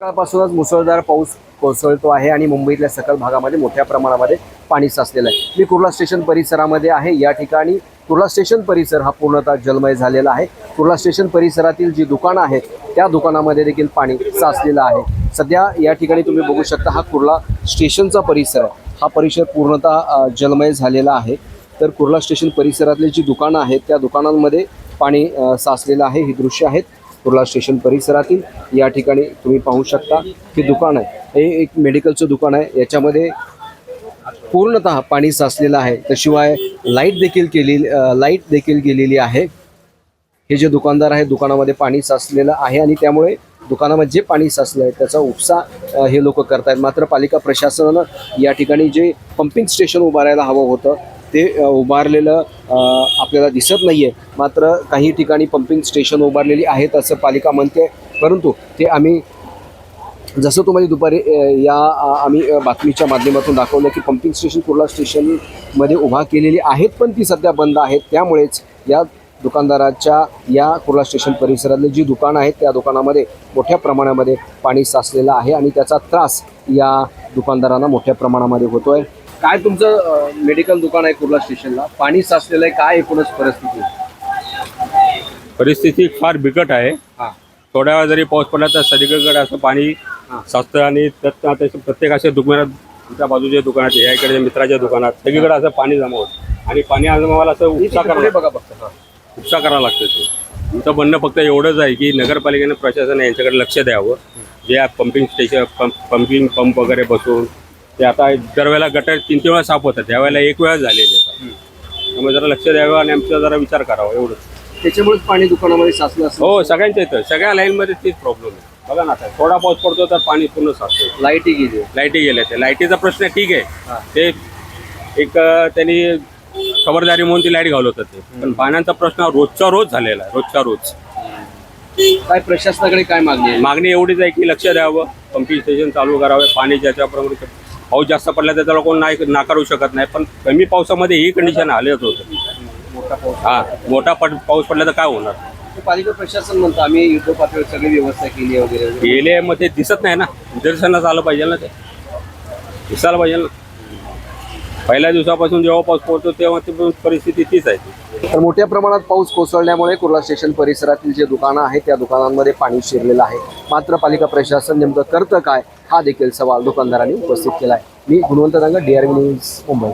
सकाळपासूनच मुसळधार पाऊस कोसळतो आहे आणि मुंबईतल्या सकल भागामध्ये मोठ्या प्रमाणामध्ये पाणी साचलेलं आहे। मी कुर्ला स्टेशन परिसरामध्ये आहे। या ठिकाणी कुर्ला स्टेशन परिसर हा पूर्णतः जलमय झालेला आहे। कुर्ला स्टेशन परिसरातील जी दुकानं आहेत त्या दुकानामध्ये देखील पाणी साचलेलं आहे। सध्या या ठिकाणी तुम्ही बघू शकता हा कुर्ला स्टेशनचा परिसर आहे। हा परिसर पूर्णतः जलमय झालेला आहे। तर कुर्ला स्टेशन परिसरातली जी दुकानं आहेत त्या दुकानांमध्ये पाणी साचलेलं आहे। ही दृश्य आहेत कुर्ला स्टेशन परिसरातील। या ठिकाणी तुम्ही पाहू शकता की दुकान आहे, हे एक मेडिकलचं दुकान आहे। याच्यामध्ये पूर्णतः पाणी साचलेलं आहे। त्याशिवाय लाईट देखील गेलेली आहे। हे जे दुकानदार आहे दुकानामध्ये पाणी साचलेलं आहे आणि त्यामुळे दुकानामध्ये जे पाणी साचलं आहे त्याचा उपसा हे लोक करतायत। मात्र पालिका प्रशासनानं या ठिकाणी जे पंपिंग स्टेशन उभारायला हवं होतं ते उभारलेलं आपल्याला दिसत नाहीये। मात्र काही ठिकाणी पंपिंग स्टेशन उभारलेली आहेत असं पालिका म्हणते, परंतु ते आम्ही जसं तुम्हाला दुपारी आम्ही बातमीच्या माध्यमातून दाखवलं की पंपिंग स्टेशन कुर्ला स्टेशनमध्ये उभा केलेली आहेत, पण ती सध्या बंद आहेत। त्यामुळेच या दुकानदाराच्या या कुर्ला स्टेशन परिसरातली जी दुकानं आहेत त्या दुकानामध्ये मोठ्या प्रमाणामध्ये पाणी साचलेलं आहे आणि त्याचा त्रास या दुकानदारांना मोठ्या प्रमाणामध्ये होतोय। काय तुमचं मेडिकल दुकान आहे कुर्ला स्टेशनला, पाणी साचलेलं आहे, काय एकूणच परिस्थिती फार बिकट आहे। थोड्या वेळ जरी पाऊस पडला तर सगळीकडे असं पाणी साचतं आणि त्यात प्रत्येक अशा दुकानात, आमच्या बाजूच्या दुकानात, या इकडे मित्राच्या दुकानात सगळीकडे असं पाणी जमा होतं आणि पाणी जमावायला असं उपसा करावा लागतं। ते तुमचं म्हणणं फक्त एवढंच आहे की नगरपालिकेने प्रशासन यांच्याकडे लक्ष द्यावं। जे पंपिंग स्टेशन पंपिंग पंप वगैरे बसून ते आता दरवेळेला गटर 3-3 वेळा साफ होतात, त्यावेळेला एक वेळा झालेले, त्यामुळे जरा लक्ष द्यावं आणि आमचा जरा विचार करावा एवढंच। त्याच्यामुळेच पाणी दुकानामध्ये साचलं असं? हो, सगळ्यांच्या इथं सगळ्या लाईनमध्ये तीच प्रॉब्लेम आहे। बघा ना, आता थोडा पाऊस पडतो तर पाणी पूर्ण साचतो। लाईटी गेल्या ते लाईटीचा प्रश्न ठीक आहे, ते एक त्यांनी खबरदारी म्हणून ती लाईट घालवतात ते, पण पाण्याचा प्रश्न रोजचा रोज झालेला आहे, रोजचा रोज। काय प्रशासनाकडे काय मागणी आहे? मागणी एवढीच आहे की लक्ष द्यावं, पंपिंग स्टेशन चालू करावे। पाणी ज्याच्याप्रमाणे पाऊस जास्त पडला तर त्याला कोण नाही नाकारू शकत नाही, पण कमी पावसामध्ये ही कंडिशन आलेच होतं। मोठा पाऊस पडला तर काय होणार? पालिका प्रशासन म्हणतं आम्ही युद्ध पातळीवर सगळी व्यवस्था केली वगैरे गेले, मग ते दिसत नाही ना, निदर्शनास आलं पाहिजे ना, ते दिसायला पाहिजे ना। पहिल्या दिवसापासून जेव्हा पाऊस पडतो तेव्हा ती परिस्थिती तीच आहे। तर मोठ्या प्रमाणात पाऊस कोसळल्यामुळे कुर्ला स्टेशन परिसरातील जे दुकानं आहेत त्या दुकानांमध्ये पाणी शिरलेलं आहे। मात्र पालिका प्रशासन नेमकं करतं काय, हा देखील सवाल दुकानदारांनी उपस्थित केला आहे। मी गुणवंत दांगा, DRV न्यूज, मुंबई।